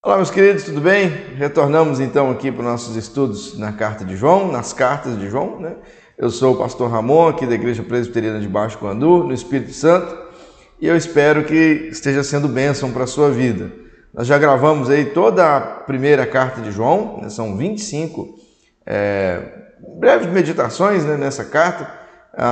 Olá, meus queridos, tudo bem? Retornamos então aqui para os nossos estudos na carta de João, nas cartas de João, né? Eu sou o pastor Ramon, aqui da Igreja Presbiteriana de Baixo Guandu, no Espírito Santo, e eu espero que esteja sendo bênção para a sua vida. Nós já gravamos aí toda a primeira carta de João, né? São 25 breves meditações, né, nessa carta.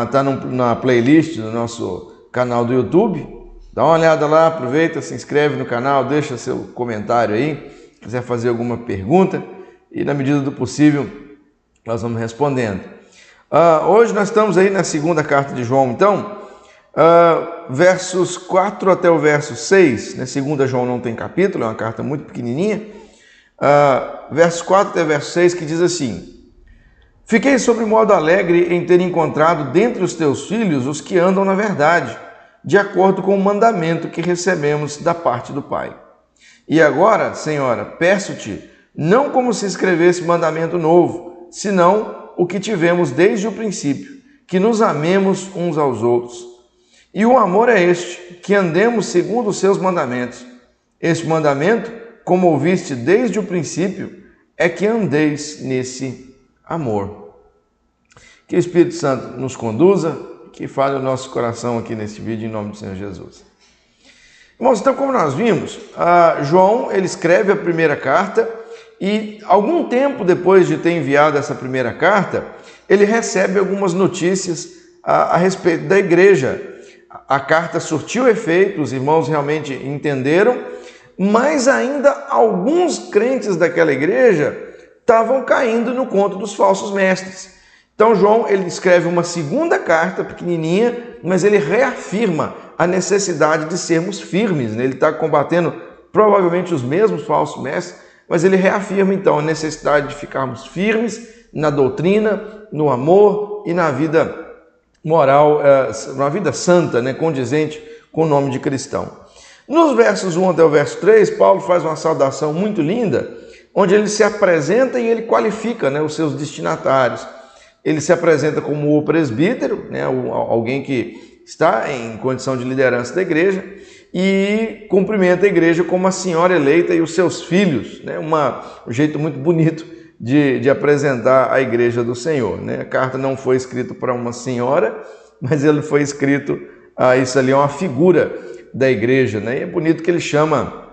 Está na playlist do nosso canal do YouTube. Dá uma olhada lá, aproveita, se inscreve no canal, deixa seu comentário aí, se quiser fazer alguma pergunta, e na medida do possível nós vamos respondendo. Hoje nós estamos aí na segunda carta de João, então, versos 4 até o verso 6, né? Segunda João não tem capítulo, é uma carta muito pequenininha, versos 4 até o verso 6, que diz assim: Fiquei sobre modo alegre em ter encontrado dentre os teus filhos os que andam na verdade, de acordo com o mandamento que recebemos da parte do Pai. E agora, Senhora, peço-te, não como se escrevesse mandamento novo, senão o que tivemos desde o princípio, que nos amemos uns aos outros. E o amor é este, que andemos segundo os seus mandamentos. Este mandamento, como ouviste desde o princípio, é que andeis nesse amor. Que o Espírito Santo nos conduza, que fale o nosso coração aqui nesse vídeo, em nome do Senhor Jesus. Irmãos, então, como nós vimos, João, ele escreve a primeira carta e, algum tempo depois de ter enviado essa primeira carta, ele recebe algumas notícias a respeito da igreja. A carta surtiu efeito, os irmãos realmente entenderam, mas ainda alguns crentes daquela igreja estavam caindo no conto dos falsos mestres. Então João, ele escreve uma segunda carta pequenininha, mas ele reafirma a necessidade de sermos firmes, né? Ele está combatendo provavelmente os mesmos falsos mestres, mas ele reafirma então a necessidade de ficarmos firmes na doutrina, no amor e na vida moral, na vida santa, né? Condizente com o nome de cristão. Nos versos 1 até o verso 3, Paulo faz uma saudação muito linda, onde ele se apresenta e ele qualifica, né, os seus destinatários. Ele se apresenta como o presbítero, né, alguém que está em condição de liderança da igreja, e cumprimenta a igreja como a senhora eleita e os seus filhos, né, um jeito muito bonito de apresentar a igreja do Senhor, né? A carta não foi escrita para uma senhora, mas ele foi escrito, isso ali é uma figura da igreja, né? E é bonito que ele chama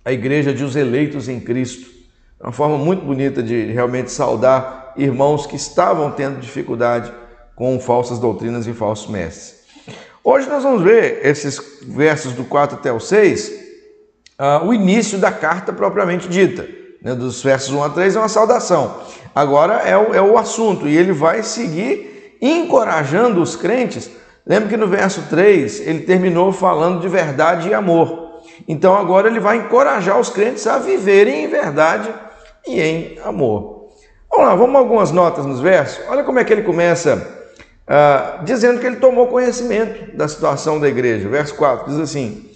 a igreja de os eleitos em Cristo. É uma forma muito bonita de realmente saudar irmãos que estavam tendo dificuldade com falsas doutrinas e falsos mestres. Hoje nós vamos ver esses versos do 4 até o 6, o início da carta propriamente dita, né? Dos versos 1 a 3 é uma saudação. Agora é o assunto, e ele vai seguir encorajando os crentes. Lembra que no verso 3 ele terminou falando de verdade e amor. Então agora ele vai encorajar os crentes a viverem em verdade e em amor. Vamos lá, vamos a algumas notas nos versos. Olha como é que ele começa dizendo que ele tomou conhecimento da situação da igreja. Verso 4 diz assim: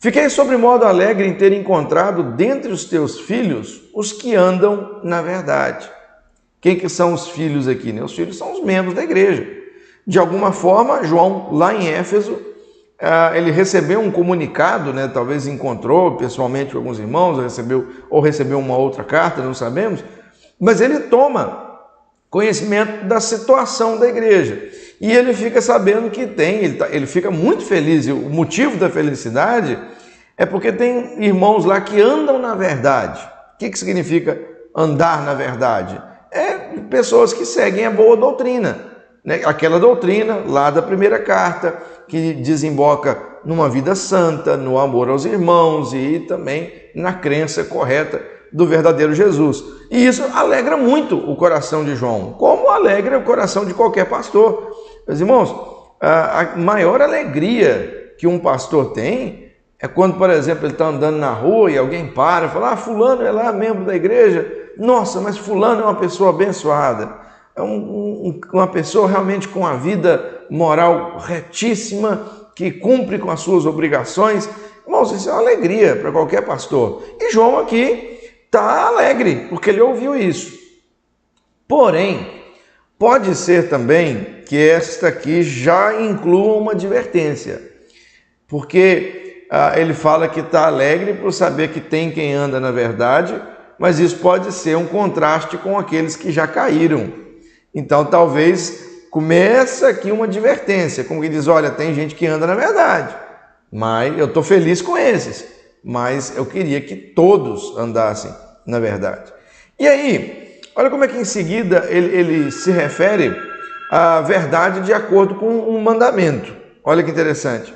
Fiquei sobre modo alegre em ter encontrado dentre os teus filhos os que andam na verdade. Quem que são os filhos aqui? Né? Os filhos são os membros da igreja. De alguma forma, João, lá em Éfeso, ele recebeu um comunicado, né? Talvez encontrou pessoalmente com alguns irmãos, ou recebeu uma outra carta, não sabemos, mas ele toma conhecimento da situação da igreja e ele fica sabendo que ele fica muito feliz, e o motivo da felicidade é porque tem irmãos lá que andam na verdade. O que significa andar na verdade? É pessoas que seguem a boa doutrina, né? Aquela doutrina lá da primeira carta, que desemboca numa vida santa, no amor aos irmãos e também na crença correta do verdadeiro Jesus. E isso alegra muito o coração de João, como alegra o coração de qualquer pastor. Meus irmãos, a maior alegria que um pastor tem é quando, por exemplo, ele está andando na rua e alguém para e fala: fulano é lá, membro da igreja. Nossa, mas fulano é uma pessoa abençoada. É uma pessoa realmente com a vida moral retíssima, que cumpre com as suas obrigações. Irmãos, isso é uma alegria para qualquer pastor. E João aqui está alegre, porque ele ouviu isso. Porém, pode ser também que esta aqui já inclua uma advertência, porque ele fala que está alegre por saber que tem quem anda na verdade, mas isso pode ser um contraste com aqueles que já caíram. Então talvez começa aqui uma advertência, como que diz, olha, tem gente que anda na verdade, mas eu estou feliz com esses, mas eu queria que todos andassem na verdade. E aí, olha como é que em seguida ele se refere à verdade de acordo com um mandamento. Olha que interessante.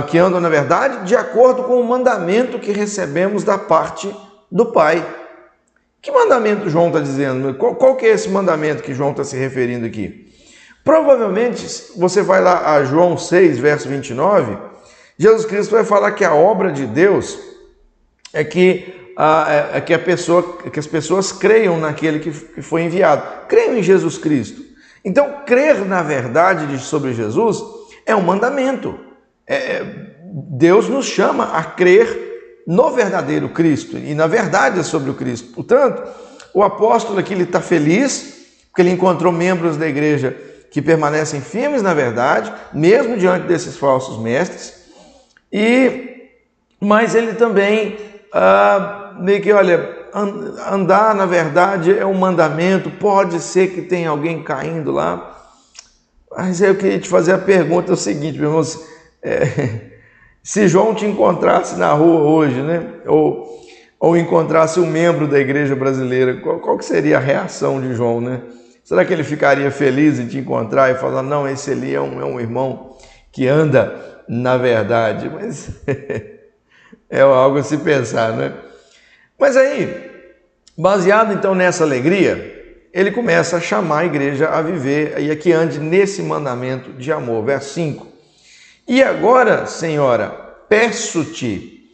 Que andam na verdade de acordo com o mandamento que recebemos da parte do Pai. Que mandamento João está dizendo? Qual que é esse mandamento que João está se referindo aqui? Provavelmente, você vai lá a João 6, verso 29, Jesus Cristo vai falar que a obra de Deus é que as pessoas creiam naquele que foi enviado. Creiam em Jesus Cristo. Então, crer na verdade sobre Jesus é um mandamento. Deus nos chama a crer no verdadeiro Cristo e na verdade sobre o Cristo. Portanto, o apóstolo aqui está feliz porque ele encontrou membros da igreja que permanecem firmes na verdade, mesmo diante desses falsos mestres. Mas ele também meio que, olha, andar na verdade é um mandamento, pode ser que tenha alguém caindo lá. Mas eu queria te fazer a pergunta, é o seguinte, meu irmão, se João te encontrasse na rua hoje, né, ou encontrasse um membro da igreja brasileira, qual que seria a reação de João, né? Será que ele ficaria feliz em te encontrar e falar, não, esse ali é um irmão que anda na verdade? Mas é algo a se pensar, né? Mas aí, baseado então nessa alegria, ele começa a chamar a igreja a viver e a que ande nesse mandamento de amor. Verso 5. E agora, Senhora, peço-te.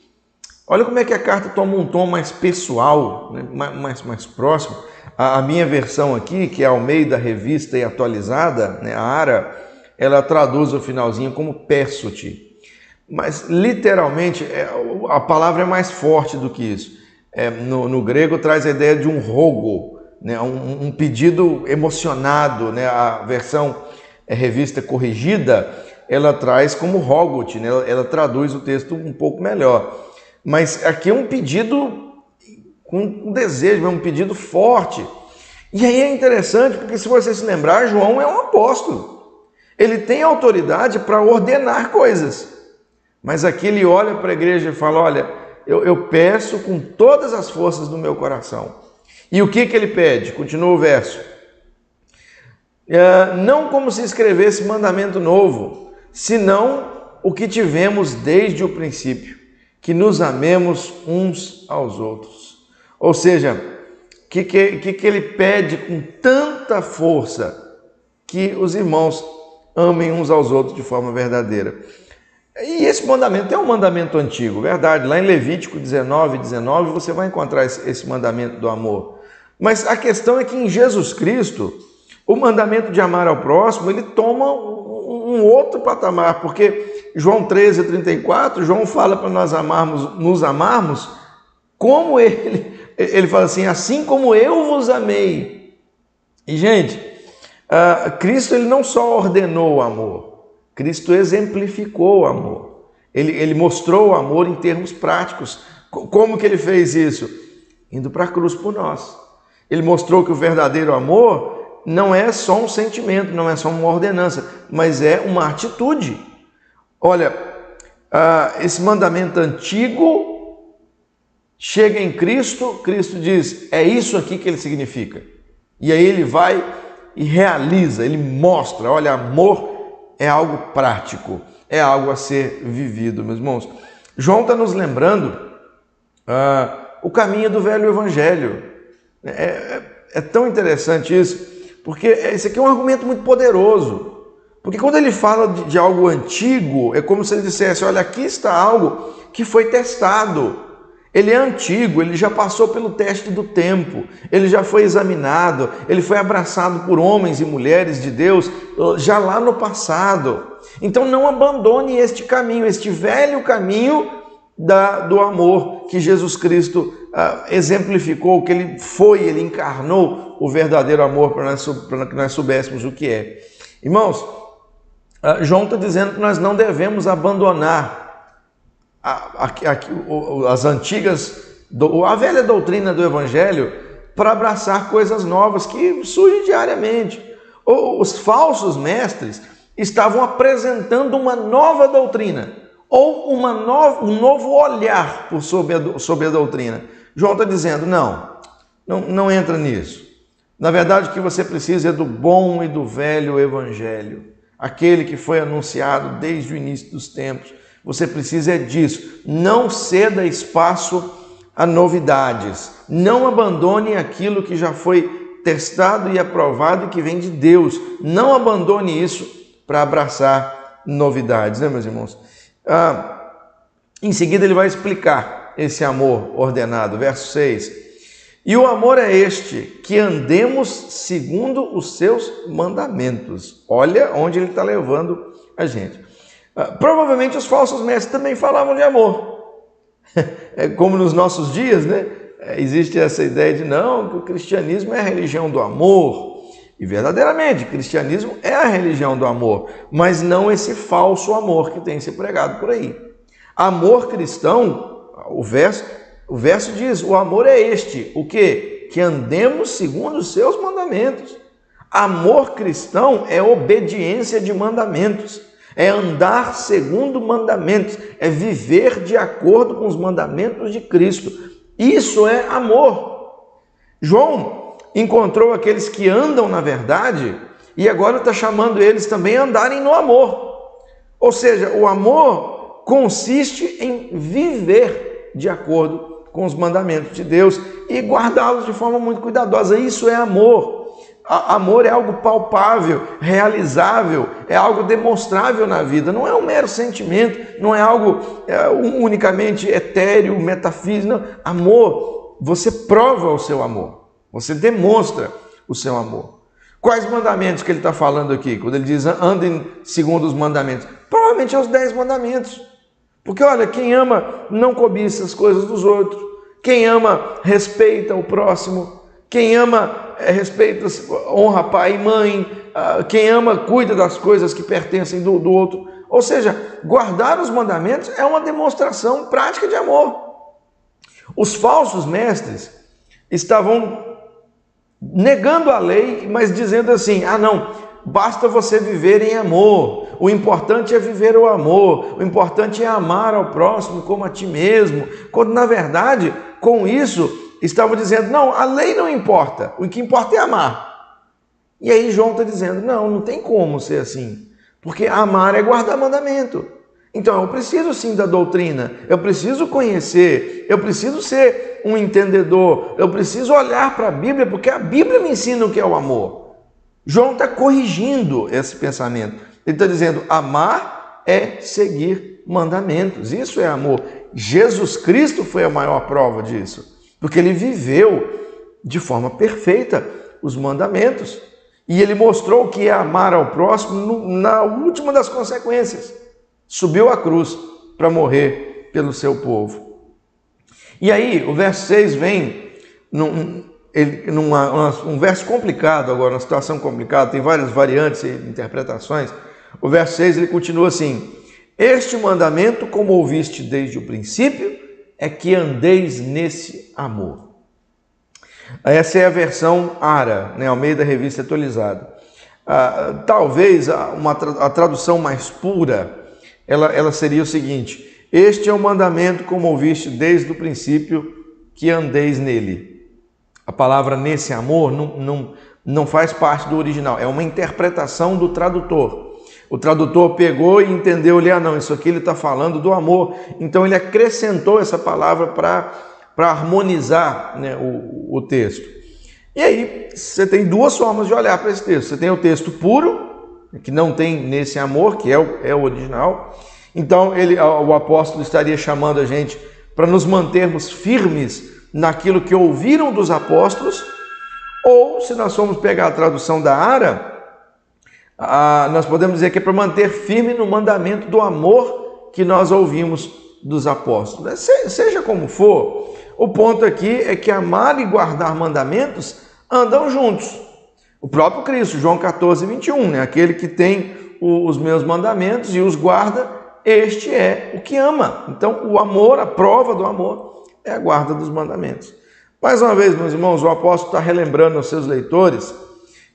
Olha como é que a carta toma um tom mais pessoal, né? mais próximo. A minha versão aqui, que é Almeida Revista e Atualizada, né? A ARA, ela traduz o finalzinho como peço-te. Mas literalmente a palavra é mais forte do que isso. No grego traz a ideia de um rogo, né? Um pedido emocionado, né? A versão revista corrigida, ela traz como rogot, né? Ela traduz o texto um pouco melhor. Mas aqui é um pedido com um desejo, é um pedido forte. E aí é interessante, porque se você se lembrar, João é um apóstolo. Ele tem autoridade para ordenar coisas. Mas aqui ele olha para a igreja e fala, olha, eu peço com todas as forças do meu coração. E o que ele pede? Continua o verso. Não como se escrevesse mandamento novo, senão o que tivemos desde o princípio, que nos amemos uns aos outros. Ou seja, o que ele pede com tanta força? Que os irmãos amem uns aos outros de forma verdadeira. E esse mandamento é um mandamento antigo, verdade? Lá em Levítico 19 você vai encontrar esse mandamento do amor. Mas a questão é que em Jesus Cristo, o mandamento de amar ao próximo, ele toma um outro patamar, porque João 13:34, João fala para nós nos amarmos como ele fala assim como eu vos amei. E gente, Cristo ele não só ordenou o amor, Cristo exemplificou o amor. Ele mostrou o amor em termos práticos. Como que ele fez isso? Indo para a cruz por nós. Ele mostrou que o verdadeiro amor não é só um sentimento, não é só uma ordenança, mas é uma atitude. Olha, esse mandamento antigo chega em Cristo, Cristo diz, é isso aqui que ele significa. E aí ele vai e realiza, ele mostra, olha, amor é algo prático, é algo a ser vivido, meus irmãos. João está nos lembrando o caminho do velho evangelho. É tão interessante isso, porque esse aqui é um argumento muito poderoso. Porque quando ele fala de algo antigo, é como se ele dissesse, olha, aqui está algo que foi testado. Ele é antigo, ele já passou pelo teste do tempo, ele já foi examinado, ele foi abraçado por homens e mulheres de Deus já lá no passado. Então não abandone este caminho, este velho caminho do amor que Jesus Cristo exemplificou, que ele encarnou o verdadeiro amor para que nós soubéssemos o que é. Irmãos, João está dizendo que nós não devemos abandonar as antigas, a velha doutrina do Evangelho para abraçar coisas novas que surgem diariamente. Os falsos mestres estavam apresentando uma nova doutrina ou um novo olhar sobre a doutrina. João está dizendo, não entra nisso. Na verdade, o que você precisa é do bom e do velho Evangelho, aquele que foi anunciado desde o início dos tempos. Você precisa é disso. Não ceda espaço a novidades. Não abandone aquilo que já foi testado e aprovado e que vem de Deus. Não abandone isso para abraçar novidades, né, meus irmãos? Em seguida ele vai explicar esse amor ordenado, verso 6. E o amor é este, que andemos segundo os seus mandamentos. Olha onde ele está levando a gente. Provavelmente os falsos mestres também falavam de amor. Como nos nossos dias, né? Existe essa ideia de que o cristianismo é a religião do amor. E verdadeiramente, o cristianismo é a religião do amor, mas não esse falso amor que tem se pregado por aí. Amor cristão, o verso diz, o amor é este, o quê? Que andemos segundo os seus mandamentos. Amor cristão é obediência de mandamentos, é andar segundo mandamentos, é viver de acordo com os mandamentos de Cristo. Isso é amor. João encontrou aqueles que andam na verdade e agora está chamando eles também a andarem no amor. Ou seja, o amor consiste em viver de acordo com os mandamentos de Deus e guardá-los de forma muito cuidadosa. Isso é amor. Amor é algo palpável, realizável, é algo demonstrável na vida. Não é um mero sentimento, não é algo unicamente etéreo, metafísico. Não. Amor, você prova o seu amor, você demonstra o seu amor. Quais mandamentos que ele está falando aqui? Quando ele diz andem segundo os mandamentos, provavelmente é os 10 mandamentos. Porque olha, quem ama não cobiça as coisas dos outros, quem ama respeita o próximo, quem ama respeita, honra pai e mãe, quem ama cuida das coisas que pertencem do outro. Ou seja, guardar os mandamentos é uma demonstração prática de amor. Os falsos mestres estavam negando a lei, mas dizendo assim, basta você viver em amor, o importante é viver o amor, o importante é amar ao próximo como a ti mesmo, quando na verdade, com isso, estavam dizendo, a lei não importa, o que importa é amar. E aí João está dizendo, não tem como ser assim, porque amar é guardar mandamento. Então eu preciso sim da doutrina, eu preciso conhecer, eu preciso ser um entendedor, eu preciso olhar para a Bíblia, porque a Bíblia me ensina o que é o amor. João está corrigindo esse pensamento. Ele está dizendo, amar é seguir mandamentos, isso é amor. Jesus Cristo foi a maior prova disso. Porque ele viveu de forma perfeita os mandamentos. E ele mostrou o que é amar ao próximo na última das consequências. Subiu à cruz para morrer pelo seu povo. E aí, o verso 6 vem num verso complicado agora, uma situação complicada, tem várias variantes e interpretações. O verso 6 ele continua assim, este mandamento, como ouviste desde o princípio, é que andeis nesse amor. Essa é a versão ARA, Almeida Revista Atualizada. Talvez a tradução mais pura, ela seria o seguinte, este é o mandamento como ouviste desde o princípio, que andeis nele. A palavra nesse amor não faz parte do original, é uma interpretação do tradutor. O tradutor pegou e entendeu, isso aqui ele está falando do amor. Então ele acrescentou essa palavra para harmonizar o texto. E aí você tem duas formas de olhar para esse texto. Você tem o texto puro, que não tem nesse amor, que é o original. Então o apóstolo estaria chamando a gente para nos mantermos firmes naquilo que ouviram dos apóstolos. Ou, se nós formos pegar a tradução da ARA, nós podemos dizer que é para manter firme no mandamento do amor que nós ouvimos dos apóstolos. Seja como for, o ponto aqui é que amar e guardar mandamentos andam juntos. O próprio Cristo, João 14, 21, aquele que tem os meus mandamentos e os guarda, este é o que ama. Então, o amor, a prova do amor, é a guarda dos mandamentos. Mais uma vez, meus irmãos, o apóstolo está relembrando aos seus leitores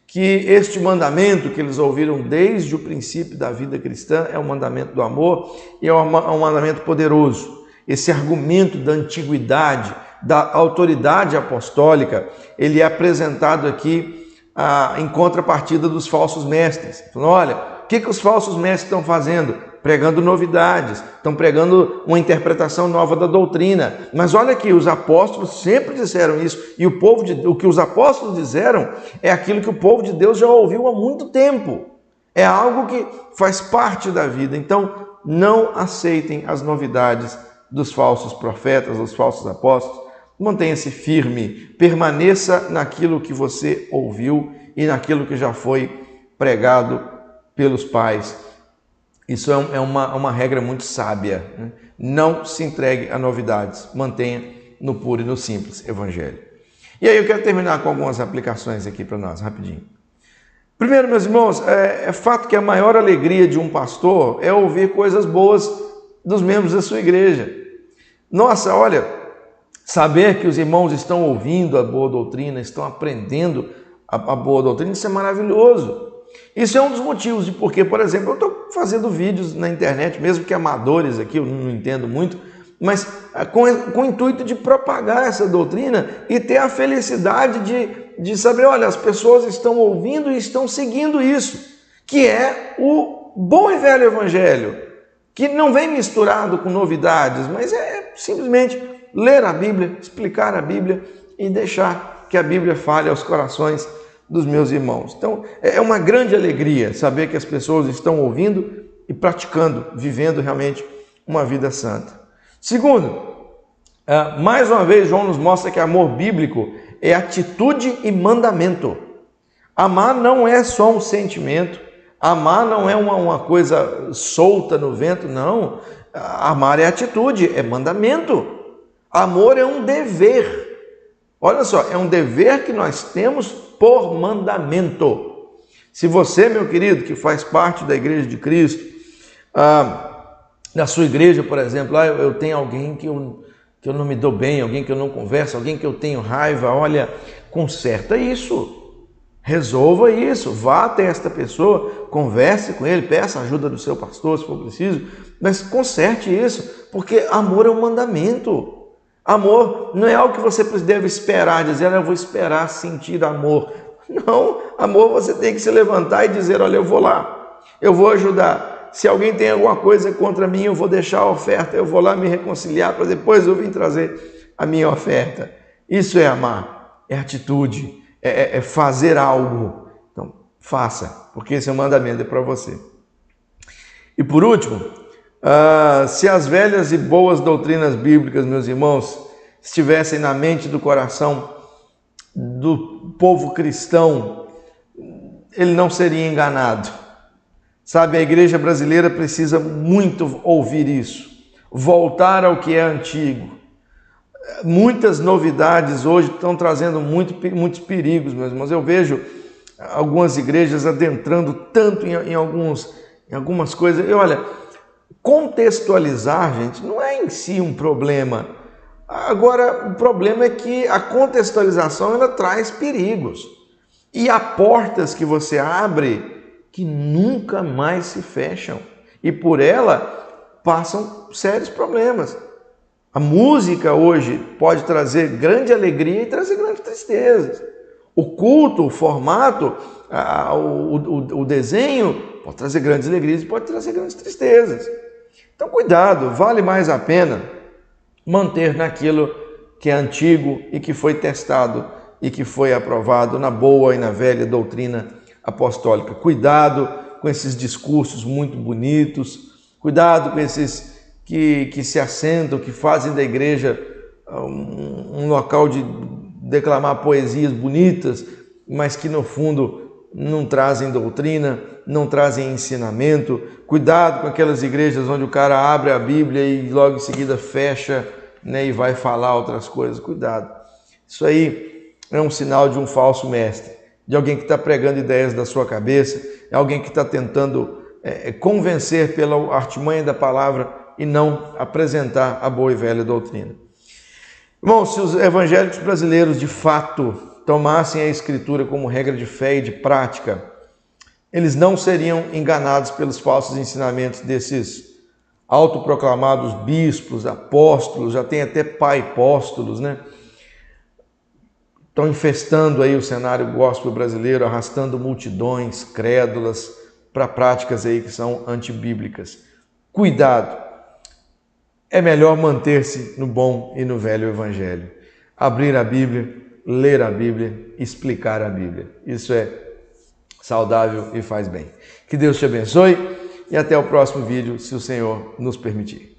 que este mandamento que eles ouviram desde o princípio da vida cristã é o mandamento do amor e é um mandamento poderoso. Esse argumento da antiguidade, da autoridade apostólica, ele é apresentado aqui em contrapartida dos falsos mestres. Falando, olha, o que os falsos mestres estão fazendo? Pregando novidades, estão pregando uma interpretação nova da doutrina. Mas olha aqui, os apóstolos sempre disseram isso, e o que os apóstolos disseram é aquilo que o povo de Deus já ouviu há muito tempo. É algo que faz parte da vida. Então, não aceitem as novidades dos falsos profetas, dos falsos apóstolos. Mantenha-se firme, permaneça naquilo que você ouviu e naquilo que já foi pregado pelos pais. Isso é uma regra muito sábia, né? Não se entregue a novidades, mantenha no puro e no simples evangelho. E aí eu quero terminar com algumas aplicações aqui para nós, rapidinho. Primeiro, meus irmãos, é fato que a maior alegria de um pastor é ouvir coisas boas dos membros da sua igreja. Nossa, olha, saber que os irmãos estão ouvindo a boa doutrina, estão aprendendo a boa doutrina, isso é maravilhoso. Isso é um dos motivos de porque, por exemplo, eu estou fazendo vídeos na internet, mesmo que amadores aqui, eu não entendo muito, mas com o intuito de propagar essa doutrina e ter a felicidade de saber, olha, as pessoas estão ouvindo e estão seguindo isso, que é o bom e velho evangelho, que não vem misturado com novidades, mas é simplesmente ler a Bíblia, explicar a Bíblia e deixar que a Bíblia fale aos corações dos meus irmãos. Então, é uma grande alegria saber que as pessoas estão ouvindo e praticando, vivendo realmente uma vida santa. Segundo, mais uma vez, João nos mostra que amor bíblico é atitude e mandamento. Amar não é só um sentimento, amar não é uma coisa solta no vento, não. Amar é atitude, é mandamento. Amor é um dever. Olha só, é um dever que nós temos por mandamento. Se você, meu querido, que faz parte da Igreja de Cristo, na sua igreja, por exemplo, eu tenho alguém que eu não me dou bem, alguém que eu não converso, alguém que eu tenho raiva, olha, conserta isso, resolva isso, vá até esta pessoa, converse com ele, peça a ajuda do seu pastor, se for preciso, mas conserte isso, porque amor é um mandamento. Amor não é algo que você deve esperar, dizer, eu vou esperar sentir amor. Não, amor você tem que se levantar e dizer, olha, eu vou lá, eu vou ajudar. Se alguém tem alguma coisa contra mim, eu vou deixar a oferta, eu vou lá me reconciliar para depois eu vir trazer a minha oferta. Isso é amar, é atitude, é fazer algo. Então, faça, porque esse é um mandamento para você. E por último, se as velhas e boas doutrinas bíblicas, meus irmãos, estivessem na mente do coração do povo cristão, ele não seria enganado. Sabe, a igreja brasileira precisa muito ouvir isso, voltar ao que é antigo. Muitas novidades hoje estão trazendo muitos perigos, meus irmãos. Eu vejo algumas igrejas adentrando tanto em algumas coisas. E olha, contextualizar, gente, não é em si um problema. Agora, o problema é que a contextualização ela traz perigos. E há portas que você abre que nunca mais se fecham. E por ela passam sérios problemas. A música hoje pode trazer grande alegria e trazer grandes tristezas. O culto, o formato, o desenho pode trazer grandes alegrias e pode trazer grandes tristezas. Então, cuidado, vale mais a pena manter naquilo que é antigo e que foi testado e que foi aprovado na boa e na velha doutrina apostólica. Cuidado com esses discursos muito bonitos, cuidado com esses que se assentam, que fazem da igreja um local de declamar poesias bonitas, mas que no fundo não trazem doutrina, não trazem ensinamento. Cuidado com aquelas igrejas onde o cara abre a Bíblia e logo em seguida fecha, né, e vai falar outras coisas. Cuidado. Isso aí é um sinal de um falso mestre, de alguém que está pregando ideias da sua cabeça, é alguém que está tentando convencer pela artimanha da palavra e não apresentar a boa e velha doutrina. Bom, se os evangélicos brasileiros de fato tomassem a Escritura como regra de fé e de prática, eles não seriam enganados pelos falsos ensinamentos desses autoproclamados bispos, apóstolos, já tem até pai-apóstolos, né? Estão infestando aí o cenário gospel brasileiro, arrastando multidões crédulas para práticas aí que são antibíblicas. Cuidado! É melhor manter-se no bom e no velho evangelho. Abrir a Bíblia, ler a Bíblia, explicar a Bíblia. Isso é saudável e faz bem. Que Deus te abençoe e até o próximo vídeo, se o Senhor nos permitir.